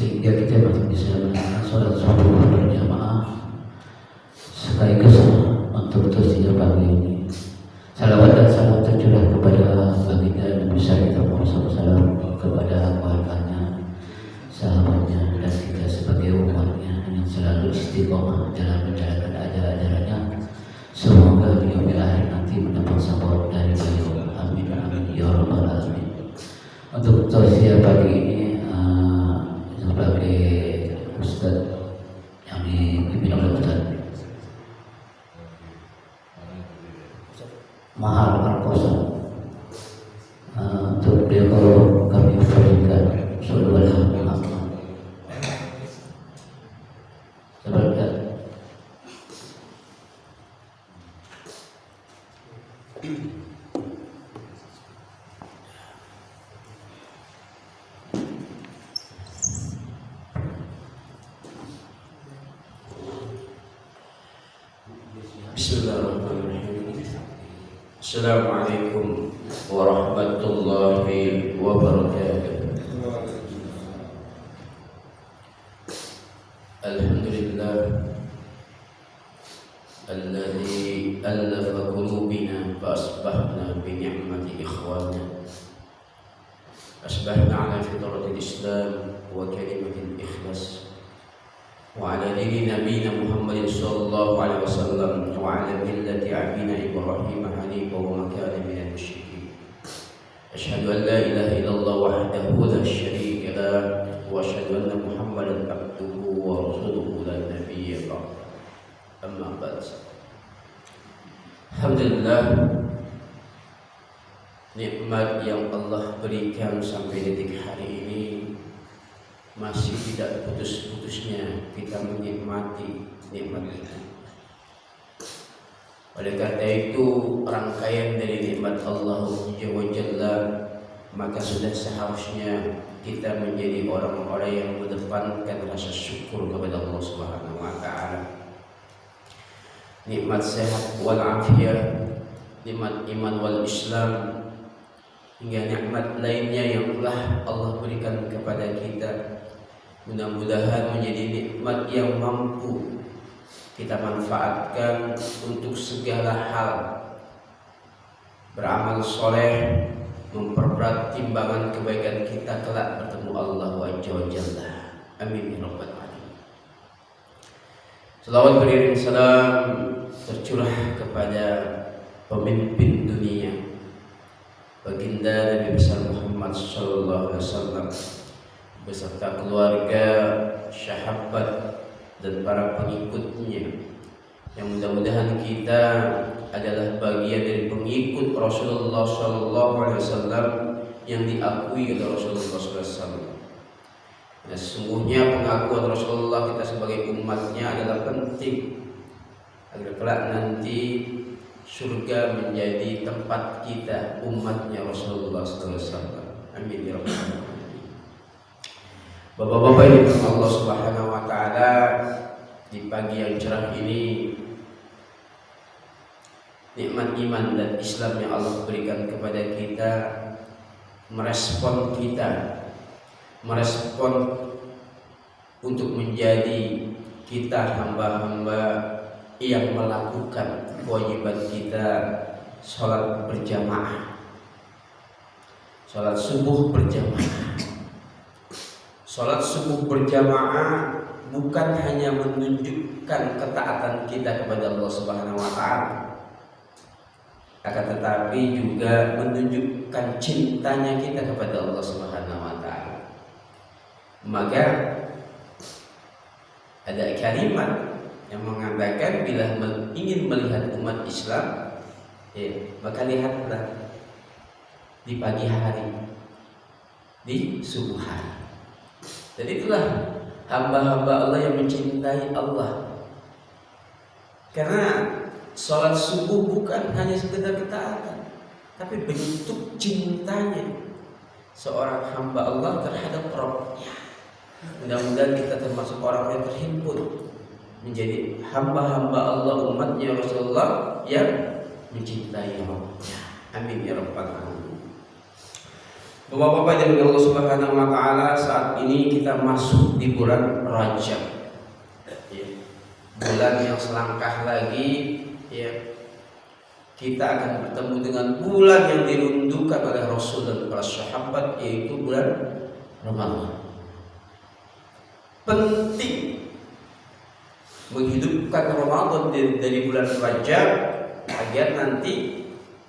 sehingga kita masih bisa melakukan sholat subuh berjamaah sekaligus untuk terusnya pagi ini. Salawat dan salam tercurah kepada baginda Nabi kita Muhammad SAW, kepada keluarganya, sahabatnya, dan kita sebagai umatnya yang selalu istiqomah dalam menjalankan ajaran-ajarannya. Semoga di yaumil akhir nanti mendapat support dari beliau. Amin amin ya rabbal alamin. Untuk tausiah pagi ini sebagai Ustaz yang dipimpin oleh Ustaz Mahal Arkosa, untuk beliau kami berikan sallallahu alaihi wasallam. Bismillahirrahmanirrahim. Assalamualaikum warahmatullahi wabarakatuh. Alhamdulillah alladzi allafa qulubina fa asbahna bi ni'mati ikhwana. Asbahna ala fitratil Islam wa kalimatil ikhlas. وعلى دين نبينا محمد صلى الله عليه وسلم وعلى ملة أبينا إبراهيم حنيفا وما كان من المشركين. أشهد أن لا إله إلا الله وحده لا شريك له وأشهد أن محمدا عبده ورسوله لا نبي بعده. أما بعد. Alhamdulillah, nikmat yang Allah berikan sampai detik hari ini masih tidak putus-putusnya kita menikmati nikmat itu. Oleh karena itu, rangkaian dari nikmat Allah Jalla, maka sudah seharusnya kita menjadi orang-orang yang mengedepankan rasa syukur kepada Allah Subhanahu wa taala. Nikmat sehat wal afiyah, nikmat iman wal Islam, hingga nikmat lainnya yang telah Allah berikan kepada kita, mudah-mudahan menjadi nikmat yang mampu kita manfaatkan untuk segala hal, beramal soleh, memperberat timbangan kebaikan kita kelak bertemu Allah Jalla. Amin ya rabbal alamin. Selawat beriring salam tercurah kepada pemimpin dunia, baginda Nabi besar Muhammad sallallahu alaihi wasallam beserta keluarga, sahabat, dan para pengikutnya, yang mudah-mudahan kita adalah bagian dari pengikut Rasulullah sallallahu alaihi wasallam yang diakui oleh Rasulullah sallallahu alaihi wasallam. Nah, sesungguhnya pengakuan Rasulullah kita sebagai umatnya adalah penting agar kelak nanti surga menjadi tempat kita, umatnya Rasulullah sallallahu alaihi wasallam. Amin ya rabbal alamin. Bapak-bapak yang dirahmati Allah Subhanahu wa taala, di pagi yang cerah ini nikmat iman dan Islam yang Allah berikan kepada kita merespon untuk menjadi kita hamba-hamba yang melakukan kewajiban kita sholat berjamaah, sholat subuh berjamaah. Sholat subuh berjamaah bukan hanya menunjukkan ketaatan kita kepada Allah Subhanahu wa taala, akan tetapi juga menunjukkan cintanya kita kepada Allah Subhanahu wa taala. Maka ada kalimat yang mengatakan bila ingin melihat umat Islam, maka lihatlah di pagi hari, di subuh hari. Dan itulah hamba-hamba Allah yang mencintai Allah. Karena sholat subuh bukan hanya sekedar ketaatan, tapi bentuk cintanya seorang hamba Allah terhadap Rabbnya. Mudah-mudahan kita termasuk orang yang terhimpun menjadi hamba-hamba Allah, umatnya Rasulullah yang mencintai Rabbnya. Amin ya rabbal alamin. Bapak-bapak dan Allah Subhanahu wa taala, saat ini kita masuk di bulan Rajab. Ya. Bulan yang selangkah lagi ya, kita akan bertemu dengan bulan yang dirindukan oleh Rasul dan para sahabat, yaitu bulan Ramadan. Penting menghidupkan Ramadan dari bulan Rajab agar nanti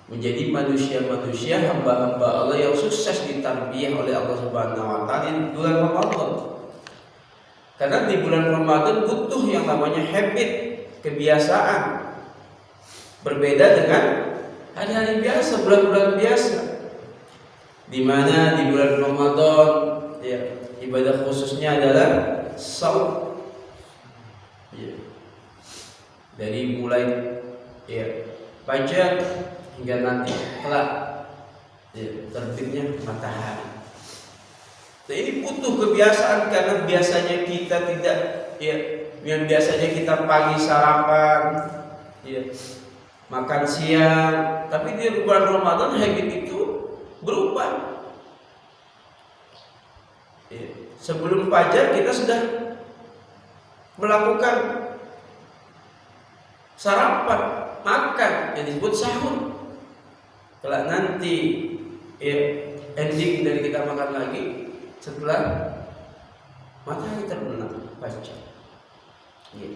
menjadi manusia-manusia hamba-hamba Allah yang sukses ditarbiyah oleh Allah Subhanahu wa taala di bulan Ramadan. Karena di bulan Ramadan butuh yang namanya habit, kebiasaan. Berbeda dengan hari-hari biasa, bulan-bulan biasa. Di mana di bulan Ramadan ya, ibadah khususnya adalah shaum. Ya. Dari mulai ya fajar hingga nanti kelak ya, terbitnya matahari. Nah, ini butuh kebiasaan karena biasanya kita tidak ya, yang biasanya kita pagi sarapan ya, makan siang, tapi di bulan Ramadan habit itu berubah. Ya, sebelum fajar kita sudah melakukan sarapan, makan yang disebut sahur. Kalau nanti ya, ending dari kita makan lagi setelah matahari terbenam fajar. Ya.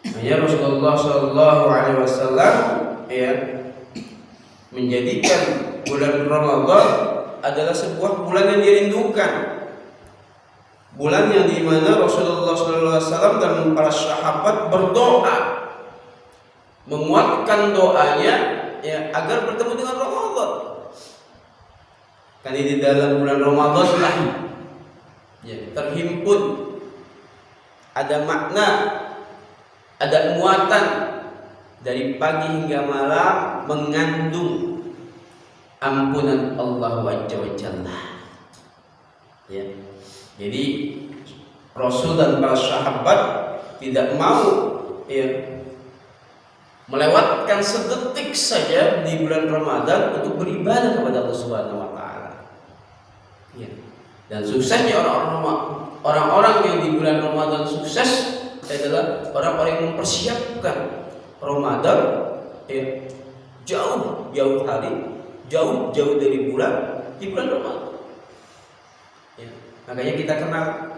Hanya Rasulullah Shallallahu Alaihi Wasallam ya, menjadikan bulan Ramadan adalah sebuah bulan yang dirindukan, bulan yang dimana Rasulullah Shallallahu Alaihi Wasallam dan para sahabat berdoa, menguatkan doanya ya, agar bertemu dengan Ramadan. Karena di dalam bulan Ramadan lah ya, terhimpun ada makna, ada muatan dari pagi hingga malam, mengandung ampunan Allah Azza wa Jalla. Ya. Jadi Rasul dan para sahabat tidak mau ya, melewatkan sedetik saja di bulan Ramadan untuk beribadah kepada Allah Subhanahu wa taala. Ya. Dan suksesnya orang-orang yang di bulan Ramadan sukses adalah orang-orang yang mempersiapkan Ramadan ya, jauh hari, jauh dari bulan di bulan Ramadan. Ya. Makanya kita kenal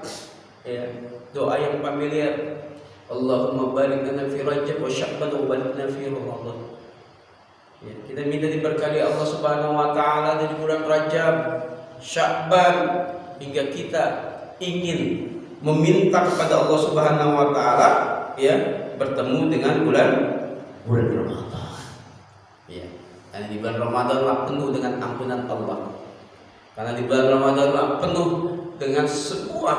ya, doa yang familiar, Allahumma barik lana fi Rajab wa Sya'ban wa barik lana fi Ramadan. Ya, kita minta diberkahi Allah Subhanahu wa taala dari bulan Rajab, Sya'ban, hingga kita ingin meminta kepada Allah Subhanahu wa taala ya, bertemu dengan bulan Ramadan. Ya, karena di bulan Ramadan lah penuh dengan ampunan Allah. Karena di bulan Ramadan lah penuh dengan sebuah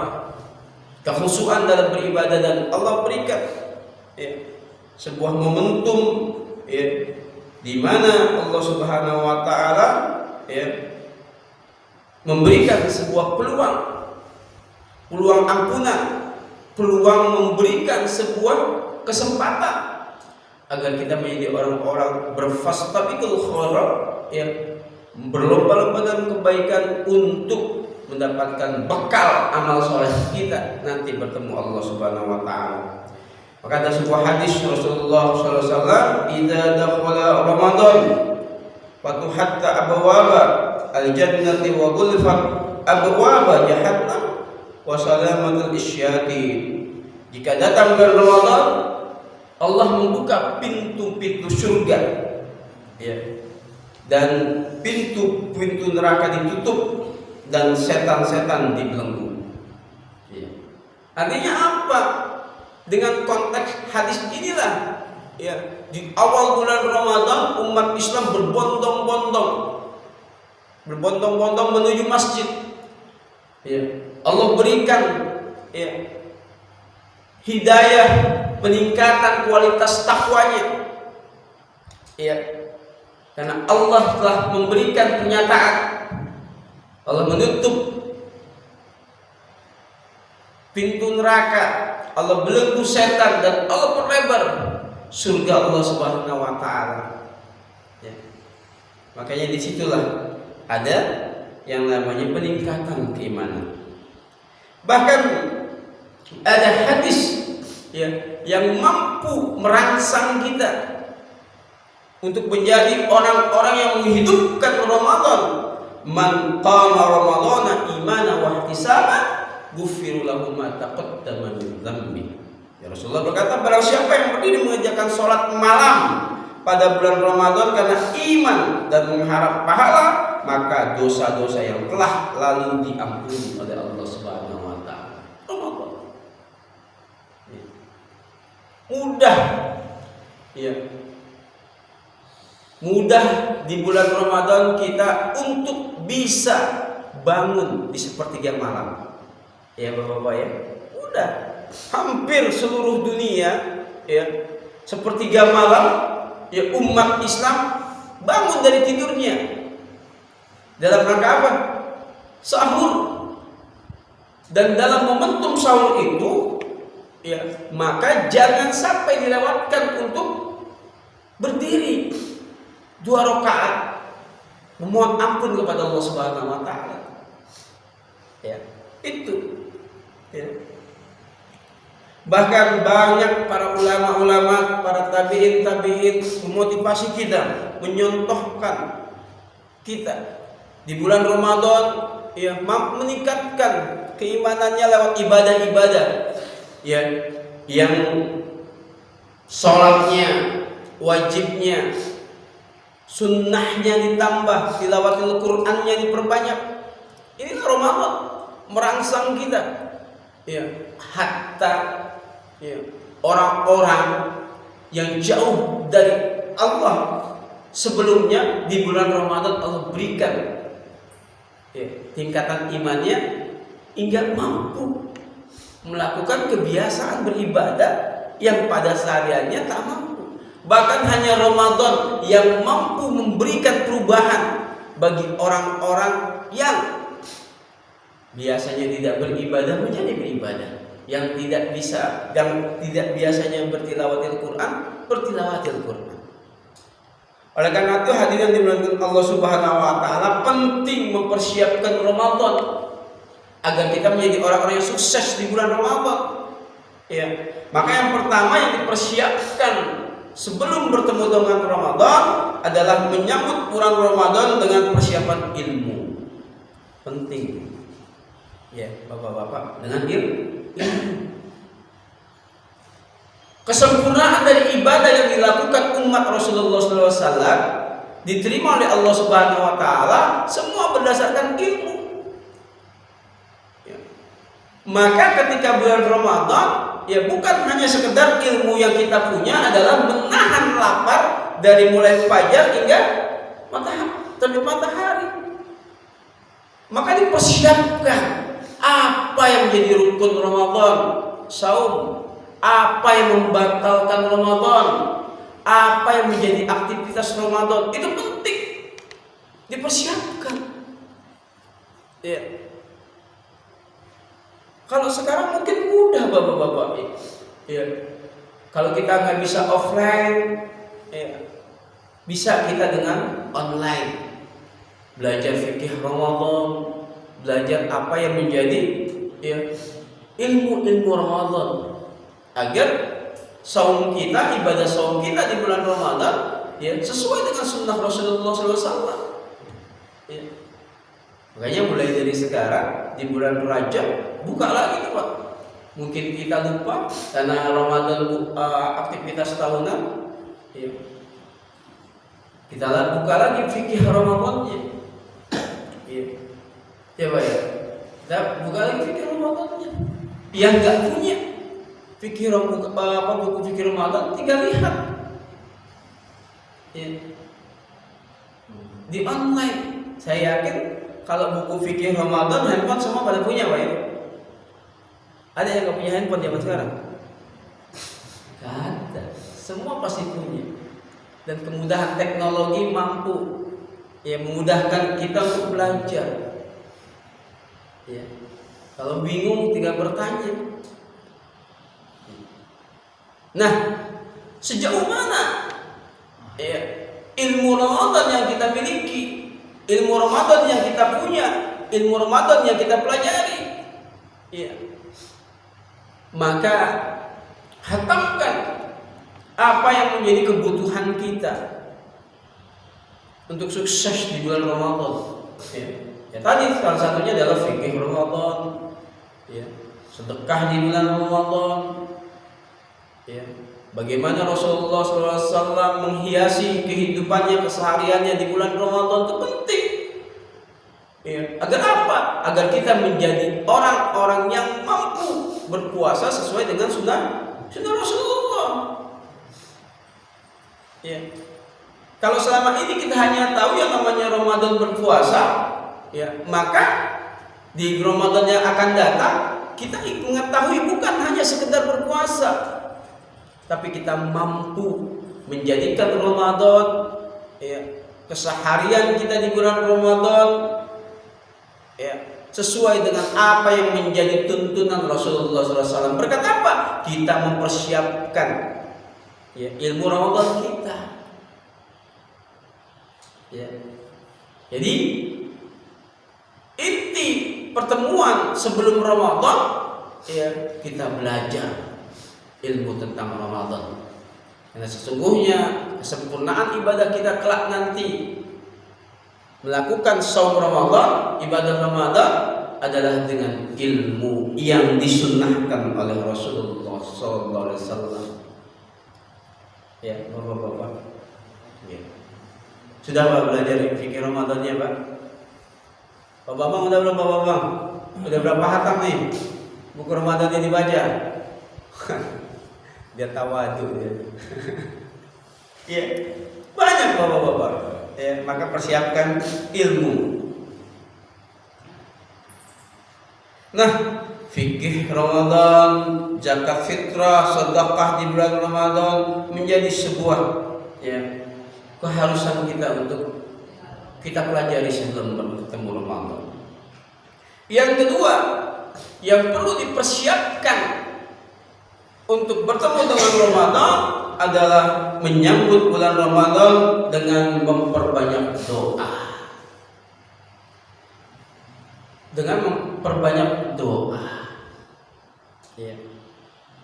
kekhusyuan dalam beribadah, dan Allah berikan ya, sebuah momentum ya, di mana Allah Subhanahu wa taala ya, memberikan sebuah peluang ampunan, peluang memberikan sebuah kesempatan agar kita menjadi orang-orang berfastabiqul khairat ya, berlomba-lomba dalam kebaikan untuk mendapatkan bekal amal soleh kita nanti bertemu Allah Subhanahu wa taala. Maka ada sebuah hadis Rasulullah sallallahu alaihi wasallam, "Idza dakhala Ramadan fatuhatta abwaba al-jannati wa ghulfat abwaba jahannam wa salamatul isyatin." Jika datang bulan Ramadan, Allah membuka pintu-pintu surga ya, dan pintu-pintu neraka ditutup, dan setan-setan dibelenggu. Ya. Artinya apa? Dengan konteks hadis inilah ya, di awal bulan Ramadan umat Islam berbondong-bondong menuju masjid. Ya. Allah berikan ya, hidayah, peningkatan kualitas takwanya. Ya. Karena Allah telah memberikan pernyataan, Allah menutup pintu neraka, Allah belenggu setan, dan Allah perlebar surga Allah Subhanahu wa taala. Ya. Makanya disitulah ada yang namanya peningkatan keimanan. Bahkan ada hadis ya yang mampu merangsang kita untuk menjadi orang-orang yang menghidupkan Ramadan. Man qama ramadhana imanan wa ihtisaban ghufira lahu ma taqaddama min dhanbi. Ya Rasulullah berkata, barang siapa yang berdiri mengerjakan sholat malam pada bulan Ramadan karena iman dan mengharap pahala, maka dosa-dosa yang telah lalu diampuni oleh Allah Subhanahu wa taala. Ramadan. Mudah. Ya. Mudah di bulan Ramadan kita untuk bisa bangun di sepertiga malam. Ya Bapak-bapak ya. Mudah. Hampir seluruh dunia ya, sepertiga malam ya umat Islam bangun dari tidurnya. Dalam rangka apa? Sahur. Dan dalam momentum sahur itu ya, maka jangan sampai dilewatkan untuk berdiri 2 rakaat memohon ampun kepada Allah Subhanahu wa taala. Ya, itu. Ya. Bahkan banyak para ulama-ulama, para tabi'in memotivasi kita, menyontohkan kita di bulan Ramadan ya meningkatkan keimanannya lewat ibadah-ibadah ya, yang sholatnya, wajibnya, sunnahnya ditambah, tilawatil Qur'annya diperbanyak. Ini Ramadan merangsang kita ya, hatta ya, orang-orang yang jauh dari Allah sebelumnya di bulan Ramadan Allah berikan ya, tingkatan imannya hingga mampu melakukan kebiasaan beribadah yang pada sehariannya tak mampu. Bahkan hanya Ramadan yang mampu memberikan perubahan bagi orang-orang yang biasanya tidak beribadah menjadi beribadah, yang tidak biasanya bertilawatil Quran, bertilawatil Quran. Oleh karena itu hadirin dimuliakan Allah Subhanahu wa taala, penting mempersiapkan Ramadan agar kita menjadi orang-orang yang sukses di bulan Ramadan. Ya, maka yang pertama yang dipersiapkan sebelum bertemu dengan Ramadan adalah menyambut bulan Ramadan dengan persiapan ilmu. Penting. Ya, Bapak-bapak, dengan ilmu. Kesempurnaan dari ibadah yang dilakukan umat Rasulullah SAW diterima oleh Allah Subhanahu wa taala semua berdasarkan ilmu. Ya. Maka ketika bulan Ramadan ya bukan hanya sekedar ilmu yang kita punya adalah menahan lapar dari mulai fajar hingga terbit matahari. Maka dipersiapkan apa yang menjadi rukun Ramadan, saum, apa yang membatalkan Ramadan, apa yang menjadi aktivitas Ramadan, itu penting dipersiapkan. Ya. Kalau sekarang mungkin mudah Bapak-bapak. Ya. Kalau kita nggak bisa offline, ya, bisa kita dengan online. Belajar fikih Ramadan, belajar apa yang menjadi ya, ilmu-ilmu Ramadan, agar saum kita, ibadah saum kita di bulan Ramadan ya sesuai dengan sunnah Rasulullah SAW. Ya. Makanya mulai dari sekarang di bulan Rajab buka lagi Pak. Mungkin kita lupa karena Ramadan aktivitas tahunan. Ya. Kita buka lagi fikih Ramadannya. Ya. Ya Pak ya. Kita buka lagi fikih Ramadannya. Yang nggak punya fikih buku fikih Ramadan tinggal lihat. Ya. Di online saya yakin kalau buku fikih Ramadan handphone semua pada punya Pak ya. Ada yang nggak punya handphone zaman sekarang? Gak ada. Semua pasti punya. Dan kemudahan teknologi mampu ya memudahkan kita untuk belajar. Ya. Kalau bingung tinggal bertanya. Nah, sejauh mana ya, ilmu Ramadan yang kita miliki ilmu Ramadan yang kita punya, ilmu Ramadan yang kita pelajari. Ya. Maka hatamkan apa yang menjadi kebutuhan kita untuk sukses di bulan Ramadan. Ya tadi salah satunya adalah fikih Ramadan, ya, sedekah di bulan Ramadan, ya, bagaimana Rasulullah SAW menghiasi kehidupannya, kesehariannya di bulan Ramadan itu penting. Ya, agar apa? Agar kita menjadi orang-orang yang mampu berpuasa sesuai dengan sunnah Rasulullah. Ya. Kalau selama ini kita hanya tahu yang namanya Ramadan berpuasa, ya, maka di Ramadan yang akan datang kita mengetahui bukan hanya sekedar berpuasa, tapi kita mampu menjadikan Ramadan, ya, keseharian kita di bulan Ramadan, ya, sesuai dengan apa yang menjadi tuntunan Rasulullah SAW. Berkata apa? Kita mempersiapkan, ya, ilmu Ramadan kita. Ya. Jadi inti pertemuan sebelum Ramadan, ya, kita belajar ilmu tentang Ramadan. Karena sesungguhnya kesempurnaan ibadah kita kelak nanti melakukan saum Ramadan, ibadah Ramadan adalah dengan ilmu yang disunnahkan oleh Rasulullah SAW. Ya, Bapak-bapak. Ya. Sudah Pak belajar fikih Ramadannya Pak? Bapak-bapak udah belum Bapak-bapak? Udah berapa hatam nih buku Ramadan yang dibaca? Dia tawadu ya. Ya, banyak Bapak-bapak. Ya, maka persiapkan ilmu. Nah, fikih Ramadan, zakat fitrah, sedekah di bulan Ramadan menjadi sebuah, ya, keharusan kita untuk kita pelajari sebelum bertemu Ramadan. Yang kedua, yang perlu dipersiapkan untuk bertemu dengan Ramadan adalah menyambut bulan Ramadan dengan memperbanyak doa. Dengan memperbanyak doa. Ya.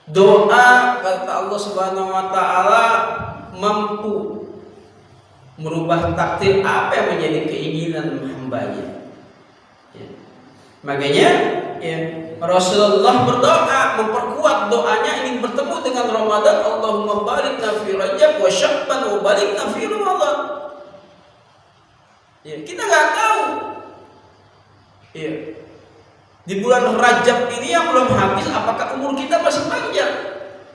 Doa kata Allah Subhanahu wa taala mampu merubah takdir apa yang menjadi keinginan hambanya. Ya. Makanya, ya, Rasulullah berdoa, memperkuat doanya ingin bertemu dengan Ramadan. Allahumma barikna fi Rajab wa Sya'ban wa barikna fi Ramadan. Ya, kita nggak tahu. Ya. Di bulan Rajab ini yang belum habis, apakah umur kita masih panjang?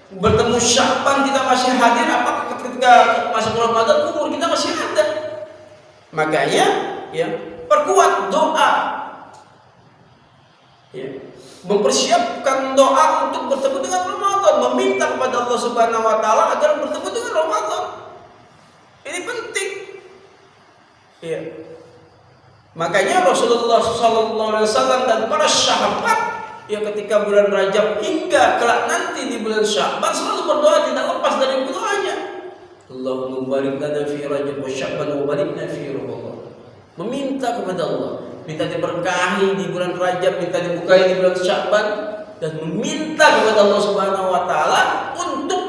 Bertemu Sya'ban kita masih hadir, apakah ketika masuk Ramadan umur kita masih ada? Makanya, ya, perkuat doa. Ya. Mempersiapkan doa untuk bertemu dengan Ramadan, meminta kepada Allah Subhanahu wa taala agar bertemu dengan Ramadan. Ini penting. Ya. Makanya Rasulullah SAW dan para sahabat, ya, ketika bulan Rajab hingga kelak nanti di bulan Sya'ban selalu berdoa, tidak lepas dari doanya. Allahumma barik lana fi Rajab wa Sya'ban wa barik lana fi Ramadan. Meminta kepada Allah, minta diberkahi di bulan Rajab, minta dibukahi di bulan Sya'ban, dan meminta kepada Allah Subhanahu wa taala untuk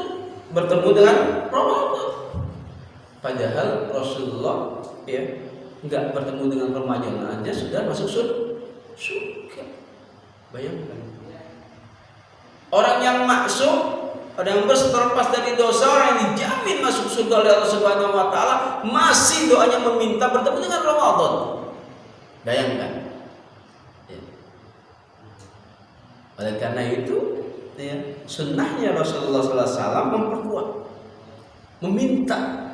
bertemu dengan Ramadan. Padahal Rasulullah, ya, enggak bertemu dengan Ramadan aja sudah masuk surga. Bayangkan. Orang yang maksum, orang yang terlepas dari dosa, orang yang dijamin masuk surga oleh Allah Subhanahu wa taala, masih doanya meminta bertemu dengan Ramadan. Bayangkan. Ya. Oleh karena itu, ya, sunnahnya Rasulullah SAW memperkuat, meminta,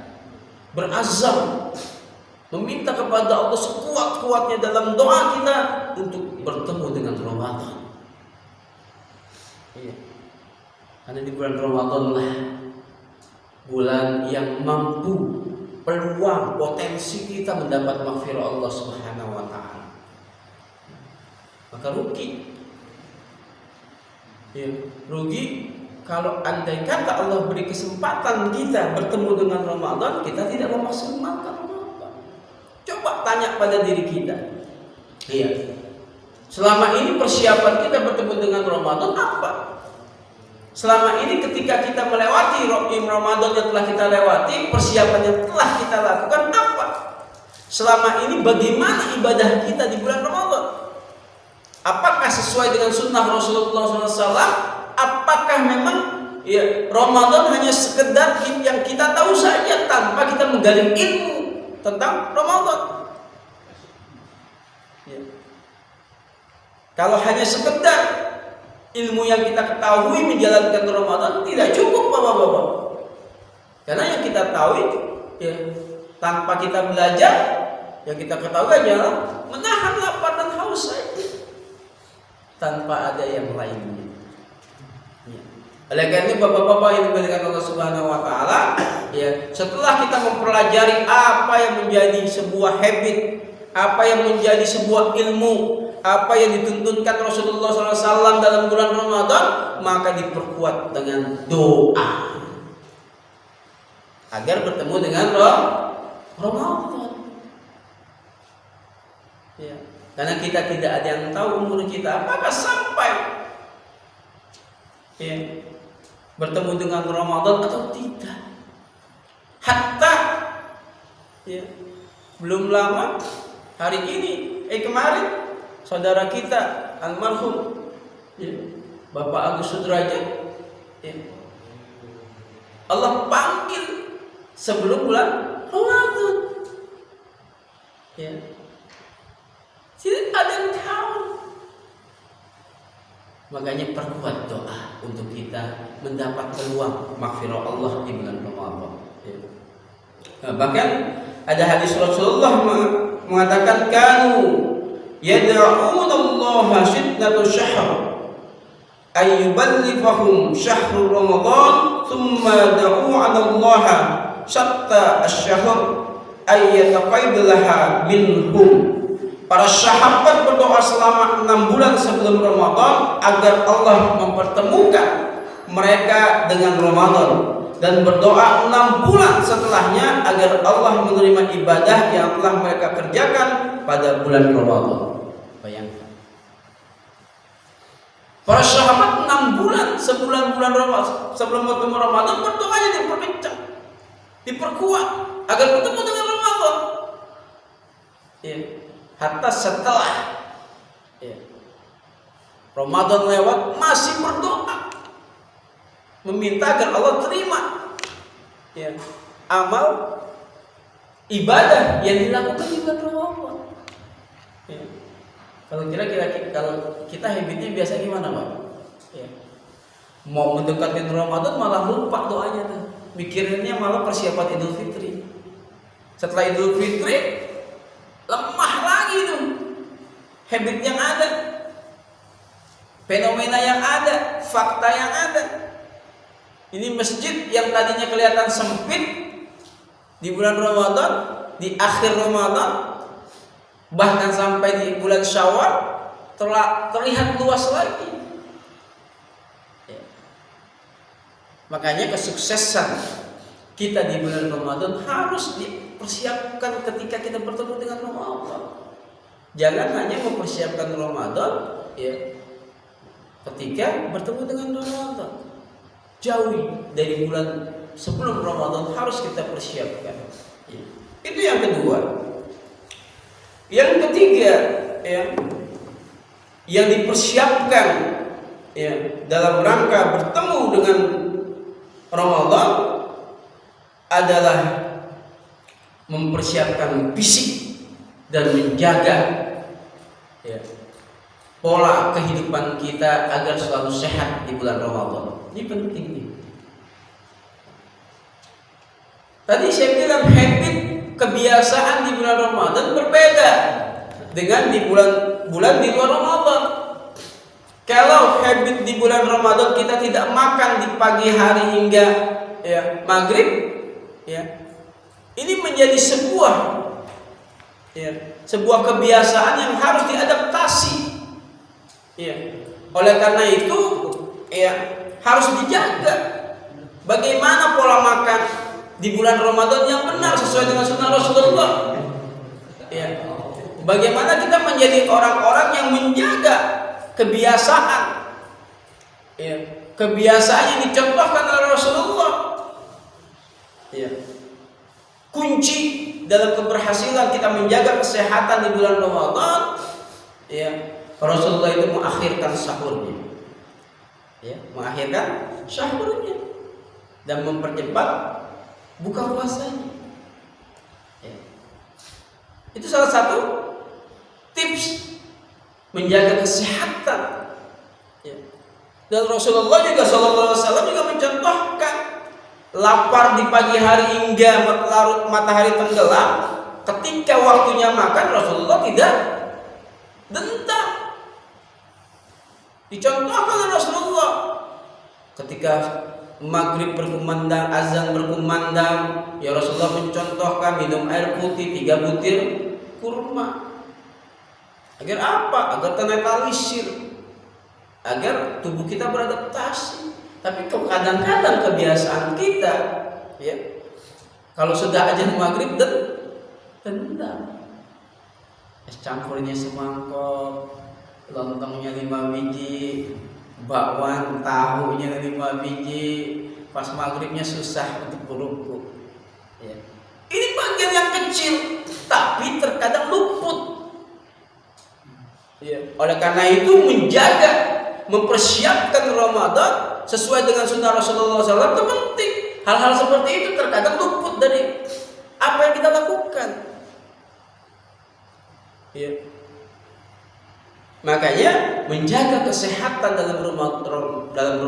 berazam, meminta kepada Allah sekuat-kuatnya dalam doa kita untuk bertemu dengan Ramadan. Iya. Karena di bulan Ramadan lah bulan yang mampu peluang potensi kita mendapat maghfirah Allah Subhanahu wa taala. Maka rugi. Ya, rugi kalau andai kata Allah beri kesempatan kita bertemu dengan Ramadan, kita tidak memaksimalkan. Coba tanya pada diri kita. Iya. Selama ini persiapan kita bertemu dengan Ramadan apa? Selama ini ketika kita melewati Ramadan yang telah kita lewati, persiapan yang telah kita lakukan apa? Selama ini bagaimana ibadah kita di bulan Ramadan? Apakah sesuai dengan sunnah Rasulullah SAW? Apakah memang ya, Ramadan hanya sekedar yang kita tahu saja tanpa kita menggali ilmu tentang Ramadan? Ya. Kalau hanya sekedar ilmu yang kita ketahui menjalankan Ramadan tidak cukup, Bapak-bapak. Karena yang kita tahu itu ya, tanpa kita belajar, yang kita ketahui adalah menahan lapar dan haus saja, tanpa ada yang lainnya. Ya. Oleh karena itu Bapak-bapak yang dimuliakan Allah Subhanahu wa taala, ya, setelah kita mempelajari apa yang menjadi sebuah habit, apa yang menjadi sebuah ilmu, apa yang dituntunkan Rasulullah SAW dalam bulan Ramadan, maka diperkuat dengan doa agar bertemu dengan Ramadan. Ya. Karena kita tidak ada yang tahu umur kita apakah sampai ya, bertemu dengan Ramadan atau tidak. Hatta ya, belum lama hari ini kemarin saudara kita almarhum ya, Bapak Agus Sudrajat ya, Allah panggil sebelum bulan Ramadan ya. Tidak ada yang tahu. Makanya perkuat doa untuk kita mendapat peluang maghfirah Allah di bulan Ramadan ya. Nah, bahkan ada hadis Rasulullah mengatakan kanu yad'una Allah siddatu syahr ay yuballighahum syahrul Ramadan thumma da'u 'ala Allah syatta asy-syahr ay yataqabbalaha minhum. Para sahabat berdoa selama 6 bulan sebelum Ramadan agar Allah mempertemukan mereka dengan Ramadan, dan berdoa 6 bulan setelahnya agar Allah menerima ibadah yang telah mereka kerjakan pada bulan Ramadan. Bayangkan. Para sahabat 6 bulan sebulan-bulan Ramadan sebelum bertemu Ramadan berdoanya diperkencang, diperkuat agar bertemu dengan Ramadan. Ya. Hatta setelah ya, Ramadan lewat masih berdoa meminta agar Allah terima ya, amal ibadah yang dilakukan di bulan Ramadan. Ya. Kalau kita habitnya biasa gimana, Pak? Ya. Mau mendekati Ramadan malah lupa doanya tuh. Mikirinnya malah persiapan Idul Fitri. Setelah Idul Fitri lemah lagi tuh habit yang ada, fenomena yang ada, fakta yang ada. Ini masjid yang tadinya kelihatan sempit di bulan Ramadan, di akhir Ramadan, bahkan sampai di bulan Syawal terlihat luas lagi ya. Makanya kesuksesan kita di bulan Ramadan harus dipersiapkan ketika kita bertemu dengan Ramadan. Jangan hanya mempersiapkan Ramadan ya, ketika bertemu dengan Ramadan. Jauhi dari bulan sebelum Ramadan harus kita persiapkan ya. Itu yang kedua. Yang ketiga ya, yang dipersiapkan ya, dalam rangka bertemu dengan Ramadan adalah mempersiapkan fisik dan menjaga ya, pola kehidupan kita agar selalu sehat di bulan Ramadan. Ini penting nih. Tadi saya bilang habit kebiasaan di bulan Ramadan berbeda dengan di bulan di luar Ramadan. Kalau habit di bulan Ramadan kita tidak makan di pagi hari hingga ya, maghrib ya, ini menjadi sebuah kebiasaan yang harus diadaptasi ya. Oleh karena itu ya, harus dijaga bagaimana pola makan di bulan Ramadan yang benar sesuai dengan sunnah Rasulullah Ya. Bagaimana kita menjadi orang-orang yang menjaga kebiasaan, ya, kebiasaan yang dicontohkan oleh Rasulullah. Ya. Kunci dalam keberhasilan kita menjaga kesehatan di bulan Ramadan, ya, Rasulullah itu mengakhirkan sahurnya, ya, mengakhirkan sahurnya dan mempercepat buka puasanya. Ya. Itu salah satu tips menjaga kesehatan. Ya. Dan Rasulullah juga SAW juga mencontohkan lapar di pagi hari hingga larut matahari tenggelam. Ketika waktunya makan, Rasulullah tidak dendam. Dicontohkan oleh Rasulullah ketika maghrib berkumandang, azan berkumandang, ya Rasulullah mencontohkan minum air putih 3 butir kurma. Agar apa? Agar ternetralisir, agar tubuh kita beradaptasi. Tapi kadang-kadang kebiasaan kita, ya, kalau sudah azan maghrib dendam. Es campurnya semangkok, lontongnya 5 biji, bakwan tahunya 5 biji, pas maghribnya susah untuk berukuk. Ya. Ini bagian yang kecil, tapi terkadang luput. Ya. Oleh karena itu menjaga, mempersiapkan Ramadan sesuai dengan sunnah Rasulullah SAW itu penting. Hal-hal seperti itu terkadang luput dari apa yang kita lakukan. Ya. Makanya menjaga kesehatan dalam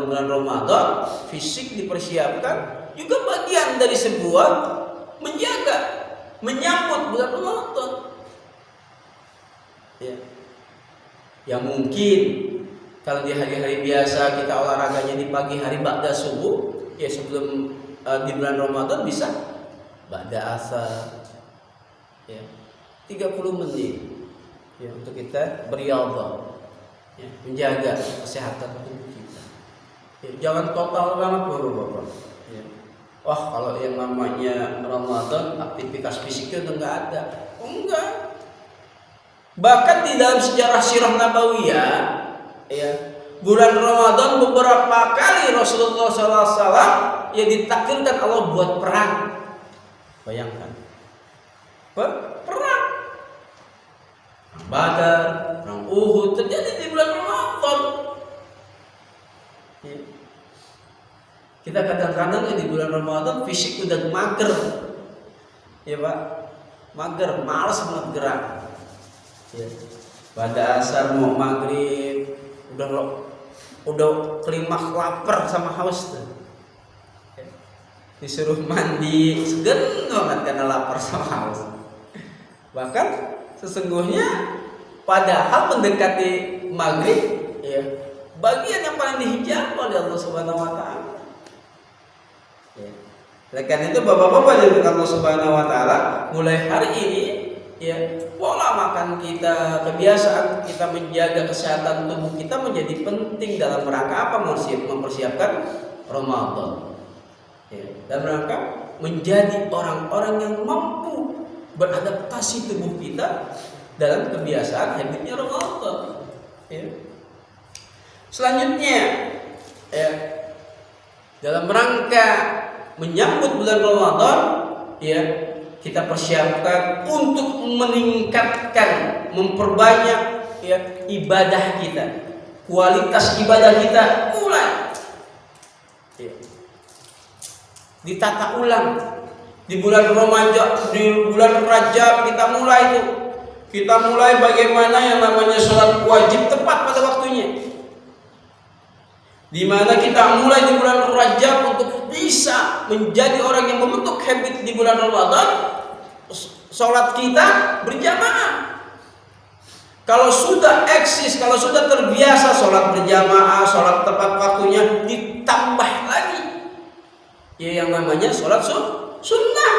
bulan Ramadan, fisik dipersiapkan, juga bagian dari sebuah menjaga, menyambut bulan Ramadan. Ya. Yang mungkin kalau di hari-hari biasa kita olahraganya di pagi hari ba'da subuh, ya sebelum di bulan Ramadan bisa ba'da asar, ya 30 menit, ya untuk kita beriyadhah, ya, menjaga kesehatan tubuh kita. Ya, jangan total banget bapak-bapak. Ya. Wah kalau yang namanya Ramadan aktivitas fisiknya udah nggak ada, enggak. Bahkan di dalam sejarah sirah nabawiyah, ya, bulan Ramadan beberapa kali Rasulullah SAW ya ditakdirkan Allah buat perang. Bayangkan, perang Badar, perang Uhud terjadi di bulan Ramadan. Ya. Kita kadang-kadang di bulan Ramadan fisik udah mager, ya Pak, mager, malas banget gerak. Ya. Pada asar mau maghrib udah kelimah lapar sama haus tuh. Ya. Disuruh mandi segen banget karena lapar sama haus. Bahkan sesungguhnya padahal mendekati maghrib, ya, bagian yang paling dihijab oleh Allah Subhanahu Wa Taala. Ya. Oleh karena itu bapak-bapak dari Allah Subhanahu Wa Taala mulai hari ini, ya, pola makan kita, kebiasaan kita menjaga kesehatan tubuh kita menjadi penting dalam rangka apa? Mempersiapkan Ramadan. Ya, dalam rangka menjadi orang-orang yang mampu beradaptasi tubuh kita dalam kebiasaan habitnya Ramadan. Ya. Selanjutnya, ya, dalam rangka menyambut bulan Ramadan, ya, kita persiapkan untuk meningkatkan, memperbanyak, ya, ibadah kita, kualitas ibadah kita mulai, ya, ditata ulang di bulan Ramadan, di bulan Rajab kita mulai bagaimana yang namanya sholat wajib tepat pada waktunya. Di mana kita mulai di bulan Rajab untuk bisa menjadi orang yang membentuk habit di bulan Ramadan, sholat kita berjamaah. Kalau sudah eksis, kalau sudah terbiasa sholat berjamaah, sholat tepat waktunya, ditambah lagi, ya, yang namanya sholat sunnah,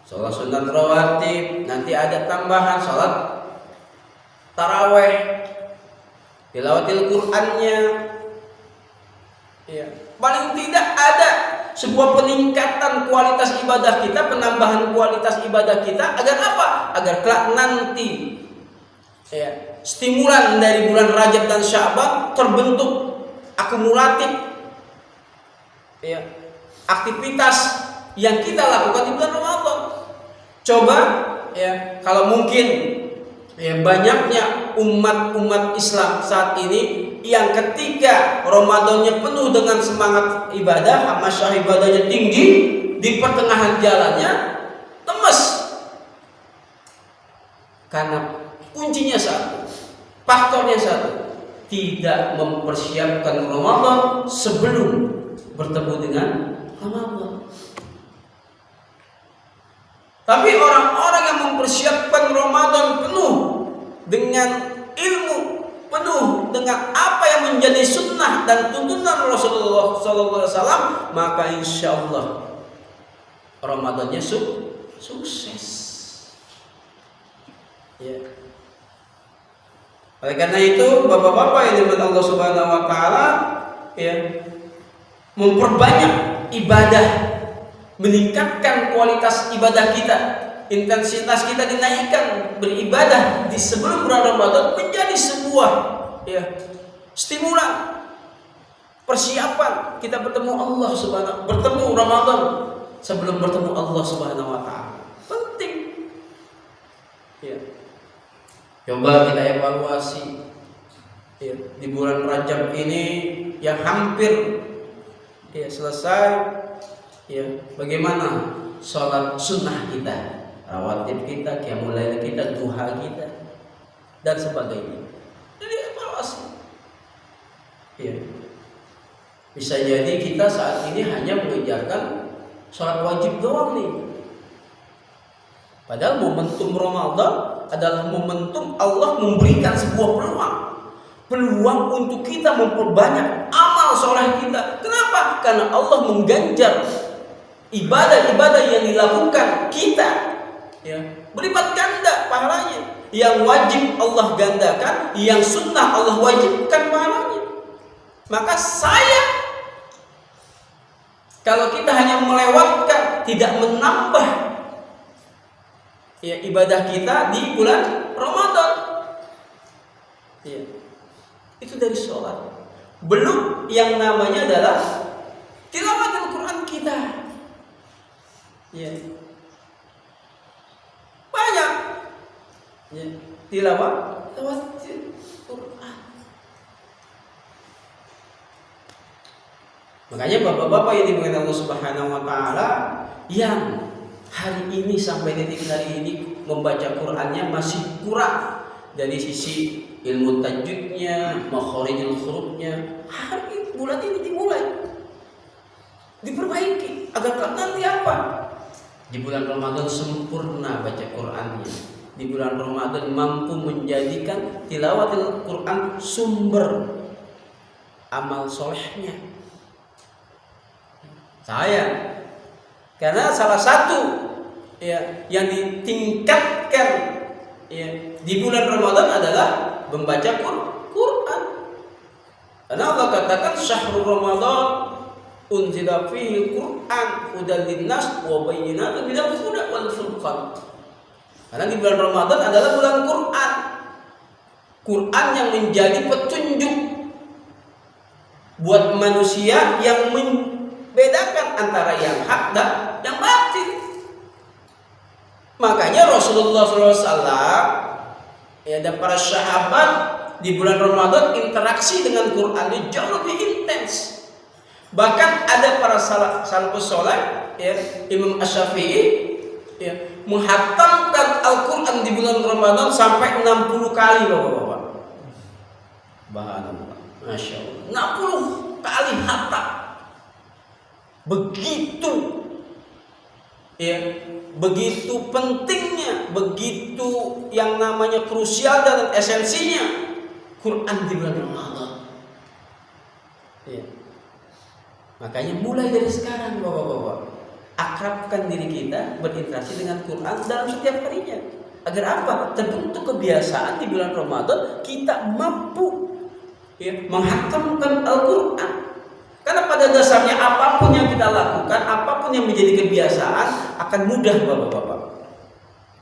sholat sunnah rawatib, nanti ada tambahan sholat taraweh, tilawatil Qur'annya, ya, paling tidak ada sebuah peningkatan kualitas ibadah kita, penambahan kualitas ibadah kita. Agar apa? Agar kelak nanti ya, stimulan dari bulan Rajab dan Sya'ban terbentuk akumulatif ya, aktivitas yang kita lakukan di bulan Ramadan. Coba ya, kalau mungkin ya, banyaknya umat Islam saat ini yang ketika Ramadannya penuh dengan semangat ibadah, masyarakat ibadahnya tinggi, di pertengahan jalannya lemes. Karena kuncinya satu, faktornya satu, tidak mempersiapkan Ramadan sebelum bertemu dengan Ramadan. Tapi orang-orang yang mempersiapkan Ramadan penuh dengan ilmu, penuh dengan apa yang menjadi sunnah dan tuntunan Rasulullah SAW, maka insya Allah Ramadannya sukses. Ya. Oleh karena itu, bapak-bapak yang dimuliakan Allah Subhanahu Wa Taala, ya, memperbanyak ibadah, meningkatkan kualitas ibadah kita, intensitas kita dinaikkan beribadah di sebelum bulan Ramadan menjadi sebuah ya, stimulan, persiapan kita bertemu Allah Subhanahu, bertemu Ramadan sebelum bertemu Allah Subhanahu Wa Taala. Penting. Ya. Coba kita evaluasi ya, di bulan Rajab ini yang hampir ya, selesai. Ya, bagaimana sholat sunnah kita, rawatib kita, qiyamul lail kita, duha kita, dan sebagainya. Jadi evaluasi. Ya. Bisa jadi kita saat ini hanya mengejarkan sholat wajib doang nih. Padahal momentum Ramadan adalah momentum Allah memberikan sebuah peluang untuk kita memperbanyak amal soleh kita. Kenapa? Karena Allah mengganjar ibadah-ibadah yang dilakukan kita ya, berlipat ganda pahalanya. Yang wajib Allah gandakan, yang sunnah Allah wajibkan pahalanya. Maka sayang kalau kita hanya melewatkan, tidak menambah ya, ibadah kita di bulan Ramadan ya. Itu dari sholat, belum yang namanya adalah tilawat Al-Quran kita ya. Banyak ya, tilawat Al-Quran. Makanya bapak-bapak yang dimuliakan Allah Subhanahu Wa Taala, yang hari ini sampai detik hari ini membaca Qurannya masih kurang dari sisi ilmu tajwidnya, makharijul hurufnya, hari bulan ini dimulai diperbaiki agar nanti apa? Di bulan Ramadan sempurna baca Qurannya. Di bulan Ramadan mampu menjadikan tilawatil Quran sumber amal solehnya. Sayang, karena salah satu ya, yang ditingkatkan ya, di bulan Ramadan adalah membaca Quran. Karena Allah katakan syahrul Ramadan unzila fihi Quran hudan linnas wa bayyinatin minal huda wal furqan. Karena di bulan Ramadan adalah bulan Quran. Quran yang menjadi petunjuk buat manusia yang membedakan antara yang hak dan yang batil. Makanya Rasulullah SAW ya, dan para sahabat di bulan Ramadan interaksi dengan Quran ini jauh lebih intens. Bahkan ada para salafus saleh ya, Imam Asy-Syafi'i ya, menghatamkan Al-Quran di bulan Ramadan sampai 60 kali bapak-bapak. Subhanallah, Masya Allah, 60 kali hatam. Begitu ya, begitu pentingnya, begitu yang namanya krusial dan esensinya Quran di bulan Ramadan ya. Makanya mulai dari sekarang bapak-bapak, akrabkan diri kita berinteraksi dengan Quran dalam setiap harinya. Agar apa? Terbentuk kebiasaan di bulan Ramadan kita mampu ya, menghatamkan Al-Quran. Karena pada dasarnya apapun yang kita lakukan, apapun yang menjadi kebiasaan akan mudah, Bapak-bapak.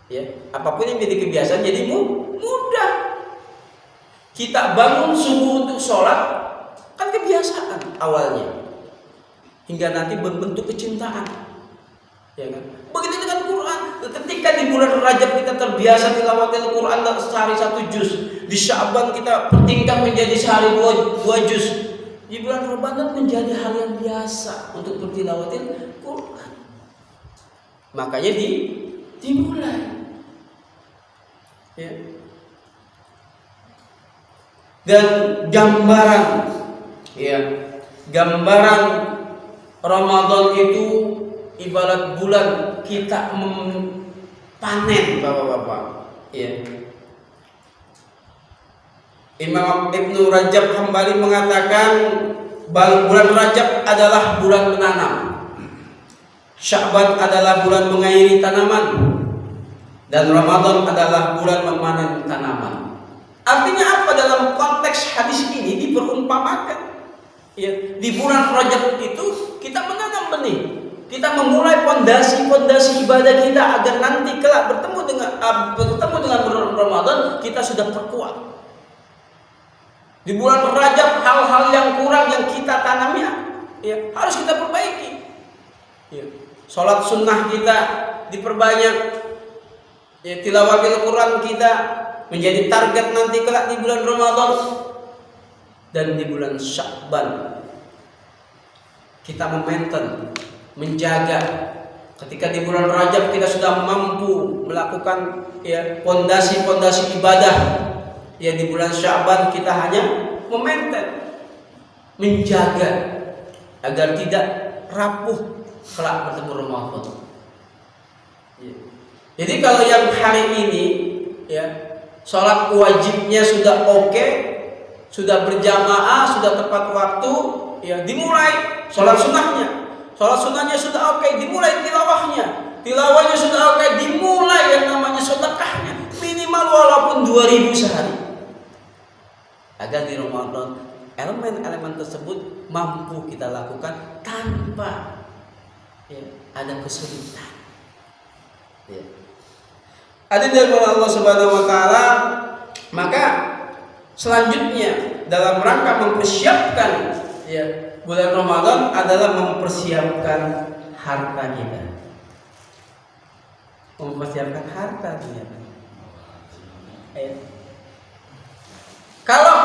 Ya, apapun yang menjadi kebiasaan jadi mudah. Kita bangun subuh untuk sholat kan kebiasaan awalnya, hingga nanti berbentuk kecintaan, ya kan? Begitu dengan Quran. Ketika di bulan Rajab kita terbiasa tilawatil Quran sehari 1 juz, di Sya'ban kita pertingkat menjadi sehari 2 juz, di bulan Ramadan menjadi hal yang biasa untuk bertilawatil Quran. Makanya dimulai. Ya. Dan gambaran Ramadan itu ibarat bulan kita panen, Bapak-bapak. Ya. Imam Ibnu Rajab Hambali mengatakan bulan Rajab adalah bulan menanam, Sya'ban adalah bulan mengairi tanaman, dan Ramadan adalah bulan memanen tanaman. Artinya apa dalam konteks hadis ini diperumpamakan? Ya, di bulan Rajab itu kita menanam benih, kita memulai pondasi ibadah kita agar nanti kelak bertemu dengan Ramadan kita sudah terkuat. Di bulan Rajab hal-hal yang kurang yang kita tanamnya ya harus kita perbaiki. Ya. Salat sunnah kita diperbanyak, ya, tilawatil Quran kita menjadi target nanti kelak di bulan Ramadan. Dan di bulan Sya'ban kita memainten, menjaga. Ketika di bulan Rajab kita sudah mampu melakukan ya pondasi ibadah, ya di bulan Sya'ban kita hanya memainten, menjaga agar tidak rapuh kelak bertemu Ramadan. Ya. Jadi kalau yang hari ini ya sholat wajibnya sudah oke, sudah berjamaah, sudah tepat waktu, ya dimulai sholat sunnahnya. Sholat sunnahnya sudah oke, dimulai tilawahnya. Tilawahnya sudah oke, dimulai yang namanya sedekahnya. Minimal walaupun 2.000 sehari. Agar di Ramadan elemen-elemen tersebut mampu kita lakukan tanpa ya, ada kesulitan. Ya. Ada dari Allah Subhanahu wa taala, maka selanjutnya dalam rangka mempersiapkan ya bulan Ramadan adalah mempersiapkan harta kita. Mempersiapkan harta kita. Kalau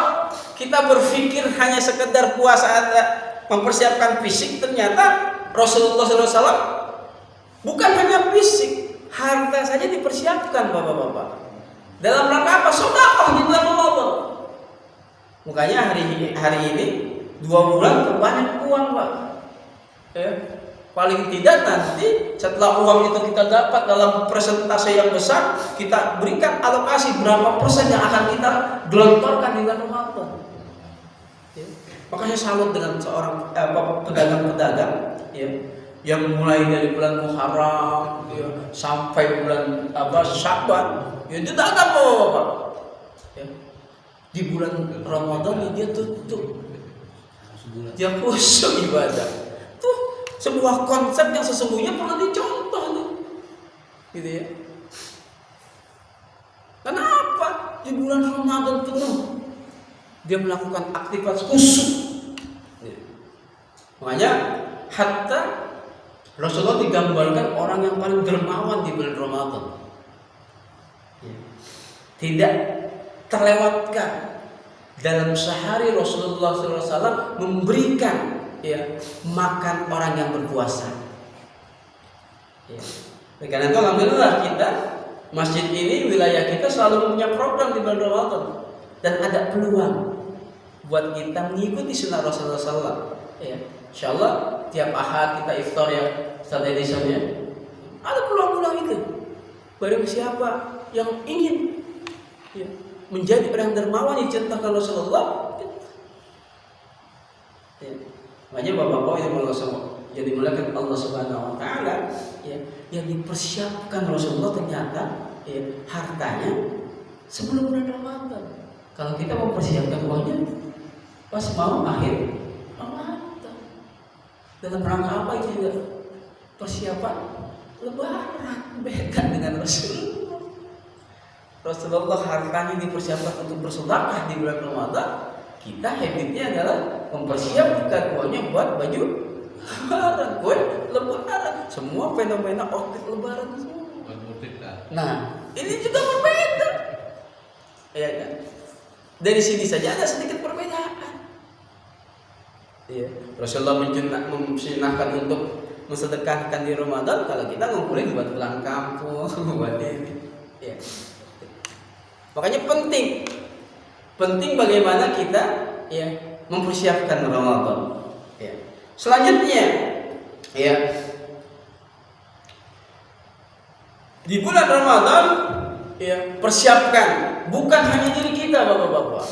kita berpikir hanya sekedar puasa mempersiapkan fisik, ternyata Rasulullah SAW bukan hanya fisik, harta saja dipersiapkan, Bapak-bapak. Dalam rangka apa? Sedekah di bulan Ramadan. Makanya hari ini 2 bulan terbanyak uang, Pak. Ya. Paling tidak nanti setelah uang itu kita dapat dalam persentase yang besar, kita berikan alokasi berapa persen yang akan kita gelontorkan di bulan Ramadan. Ya. Makanya salut dengan seorang pedagang-pedagang ya, yang mulai dari bulan Muharram ya, sampai bulan Sya'ban, ya dia dagang, Bapak. Ya. Di bulan Ramadan dia tutup, dia khusyuk ibadah. Tuh sebuah konsep yang sesungguhnya pernah dicontoh nih, gitu ya. Kenapa di bulan Ramadan penuh dia melakukan aktivitas khusyuk? Makanya hatta Rasulullah digambarkan orang yang paling dermawan di bulan Ramadan. Tidak terlewatkan dalam sehari Rasulullah SAW memberikan ya makan orang yang berpuasa. Ya. Karena itu alhamdulillah kita masjid ini, wilayah kita selalu punya program di bulan Ramadan dan ada peluang buat kita mengikuti sunnah Rasulullah SAW. Ya. Insyaallah tiap ahad kita iftar ya Ustaz Edison ya. Ada peluang-peluang itu. Barang siapa yang ingin ya, menjadi orang dermawan yang dicontohkan Rasulullah. Ya. Makanya bapak-bapak yang jadi mulakan Allah Subhanahu wa taala ya, yang dipersiapkan Rasulullah ternyata ya, hartanya sebelum bulan Ramadan. Kalau kita mempersiapkan uangnya pas mau akhir Ramadan. Dalam rangka apa itu juga? Persiapan Lebaran. Beda dengan Rasulullah. Rasulullah hartanya dipersiapkan untuk bersedekah di bulan Ramadan. Kita habitnya adalah mempersiapkan uangnya buat baju Lebaran, kue Lebaran, semua fenomena outfit Lebaran semua. Nah, ini juga berbeda. Ya kan? Dari sini saja ada sedikit perbedaan. Ya, Rasulullah mensunahkan untuk mensedekahkan di Ramadan, kalau kita ngumpulin buat pulang kampung, buat ini. Ya. Makanya penting bagaimana kita ya mempersiapkan Ramadan. Ya. Selanjutnya, ya di bulan Ramadan, ya persiapkan bukan hanya diri kita, bapak-bapak,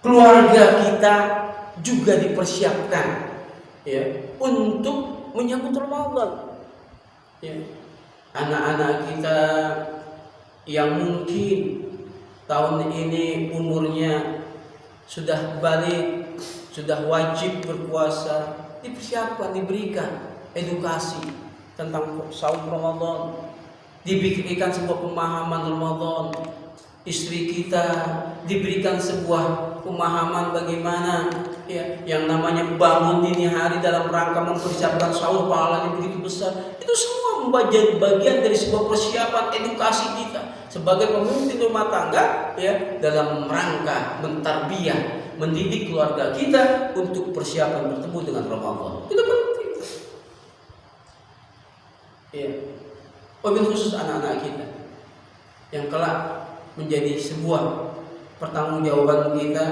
keluarga kita juga dipersiapkan, ya untuk menyambut Ramadan. Ya. Anak-anak kita yang mungkin tahun ini umurnya sudah balik, sudah wajib berpuasa, dipersiapkan, diberikan edukasi tentang saum Ramadan, diberikan sebuah pemahaman Ramadan. Istri kita diberikan sebuah pemahaman bagaimana ya yang namanya bangun dini hari dalam rangka mempersiapkan sahur, pahalanya begitu besar. Itu semua menjadi bagian dari sebuah persiapan edukasi kita sebagai pemimpin rumah tangga ya dalam rangka mentarbiyah, mendidik keluarga kita untuk persiapan bertemu dengan Ramadan. Itu penting. Ya. Wabil khusus anak-anak kita yang kelak menjadi sebuah pertanggungjawaban kita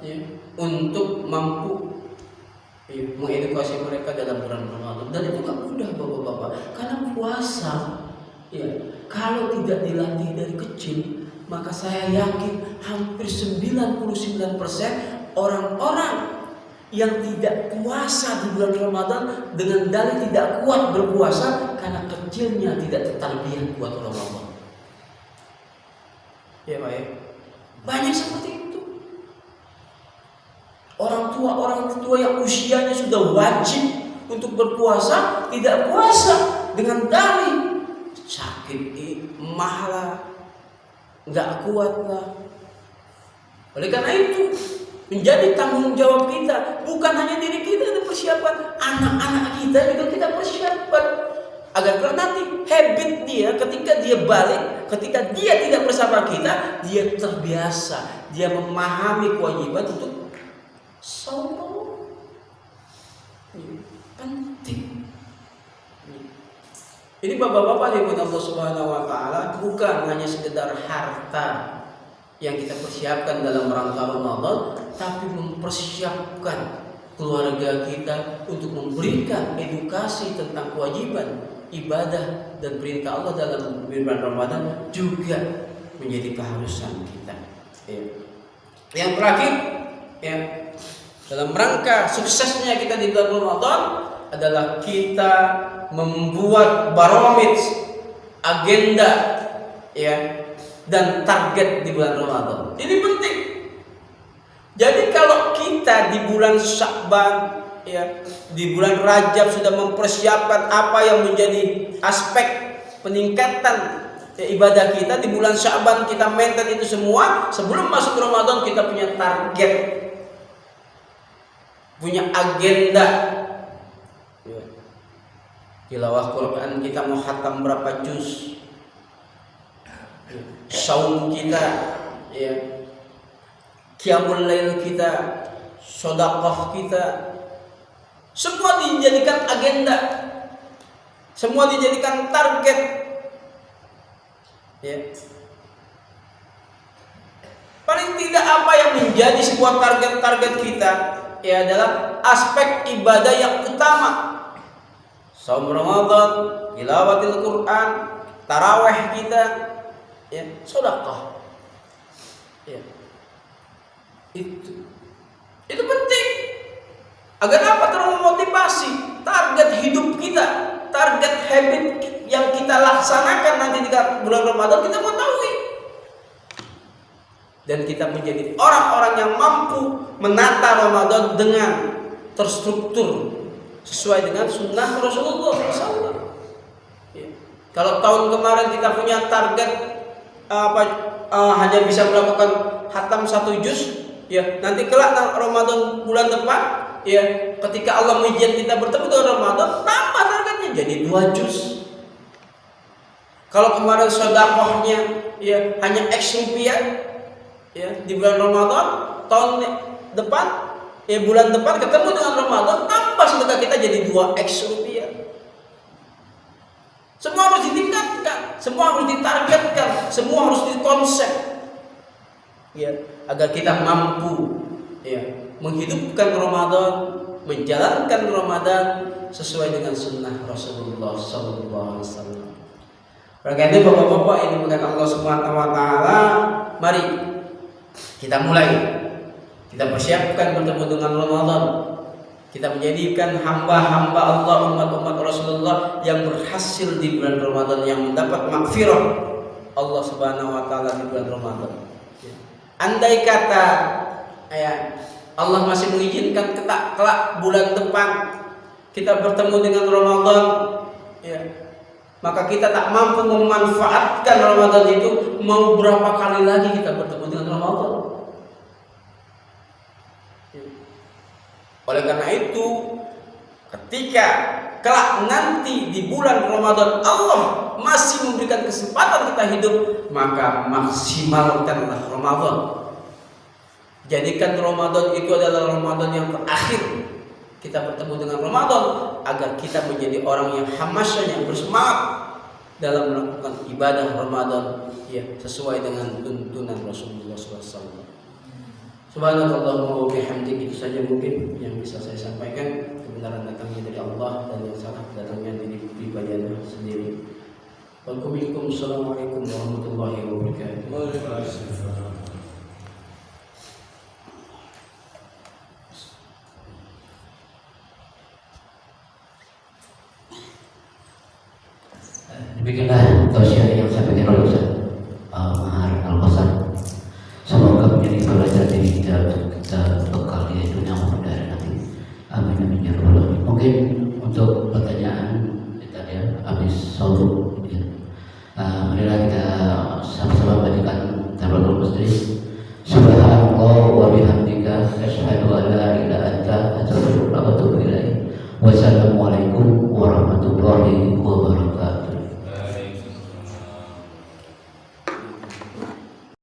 ya, untuk mampu ya, mengedukasi mereka dalam bulan Ramadan. Dan itu gak mudah bapak-bapak, karena puasa ya, kalau tidak dilatih dari kecil, maka saya yakin hampir 99% orang-orang yang tidak puasa di bulan Ramadan dengan dalih tidak kuat berpuasa karena kecilnya tidak tertarbiyah buat Ramadan. Ya baik, banyak seperti itu. Orang tua yang usianya sudah wajib untuk berpuasa tidak puasa dengan dalih sakit, emah lah, nggak kuat lah. Oleh karena itu menjadi tanggung jawab kita, bukan hanya diri kita yang persiapan, anak-anak kita juga kita persiapan agar nanti habit dia ketika dia balik, ketika dia tidak bersama kita, dia terbiasa, dia memahami kewajiban untuk saum. Penting. Ini bapak-bapak yang Allah Subhanahu wa taala bukan hanya sekedar harta yang kita persiapkan dalam rangka Ramadan, tapi mempersiapkan keluarga kita untuk memberikan edukasi tentang kewajiban ibadah dan perintah Allah dalam bulan Ramadan juga menjadi keharusan kita. Ya. Yang terakhir, ya, dalam rangka suksesnya kita di bulan Ramadan adalah kita membuat barometer agenda, ya, dan target di bulan Ramadan. Ini penting. Jadi kalau kita di bulan Sya'ban, ya, di bulan Rajab sudah mempersiapkan apa yang menjadi aspek peningkatan ya, ibadah kita, di bulan Sya'ban kita maintain itu semua, sebelum masuk Ramadan kita punya target, punya agenda. Ya. Tilawah Quran kita mau khatam berapa juz, saum kita, ya, qiyamul lail kita, sedekah kita, semua dijadikan agenda, semua dijadikan target. Ya. Paling tidak apa yang menjadi sebuah target-target kita ya adalah aspek ibadah yang utama. Saum Ramadan, tilawatil Quran, tarawih kita, ya, sedekah. Ya. Itu penting. Agar apa? Termotivasi target hidup kita, target habit yang kita laksanakan nanti di bulan Ramadan kita mengetahui. Dan kita menjadi orang-orang yang mampu menata Ramadan dengan terstruktur sesuai dengan sunnah Rasulullah SAW. Ya. Kalau tahun kemarin kita punya target hanya bisa melakukan khatam 1 juz, ya nanti kelak Ramadan bulan depan, ya ketika Allah mengizinkan kita bertemu dengan Ramadan, tambah targetnya jadi 2 juz. Kalau kemarin sedekahnya ya hanya X rupiah, ya di bulan Ramadan, tahun depan, ya bulan depan ketemu dengan Ramadan, tambah sedekah kita jadi 2X rupiah. Semua harus ditingkatkan, semua harus ditargetkan, semua harus dikonsep, ya agar kita mampu ya menghidupkan Ramadan, menjalankan Ramadan sesuai dengan sunnah Rasulullah SAW. Oleh karena itu bapak-bapak yang dimuliakan Allah Subhanahu wa taala, mari kita mulai. Kita persiapkan bertemu dengan Ramadan. Kita menjadikan hamba-hamba Allah, umat-umat Rasulullah yang berhasil di bulan Ramadan, yang mendapat maghfirah Allah Subhanahu wa taala di bulan Ramadan. Andai kata ya Allah masih mengizinkan kelak bulan depan kita bertemu dengan Ramadan, ya maka kita tak mampu memanfaatkan Ramadan itu, mau berapa kali lagi kita bertemu dengan Ramadan. Oleh karena itu, ketika kelak nanti di bulan Ramadan Allah masih memberikan kesempatan kita hidup, maka maksimalkanlah Ramadan. Jadikan Ramadan itu adalah Ramadan yang terakhir kita bertemu dengan Ramadan, agar kita menjadi orang yang hamasyah, yang bersemangat dalam melakukan ibadah Ramadan ya sesuai dengan tuntunan Rasulullah SAW. Subhanallah wa bihamdihi, itu saja mungkin yang bisa saya sampaikan. Kebenaran datangnya dari Allah dan yang salah datangnya dari pribadi Anda sendiri. Assalamualaikum warahmatullahi wabarakatuh. Demikianlah tausiah yang saya berikan oleh Ustaz Mahar Al-Hasan. Semoga menjadi pelajaran diri kita untuk kita bekal di dunia maupun di akhirat nanti. Amin amin ya rabbal alamin. Mungkin untuk pertanyaan kita ya habis sahur. Marilah kita sama-sama bacakan Tabarruk Muslim. Subhanallah wa bihamdika asyhadu an la ilaha illa anta astaghfiruka wa atubu ilaik.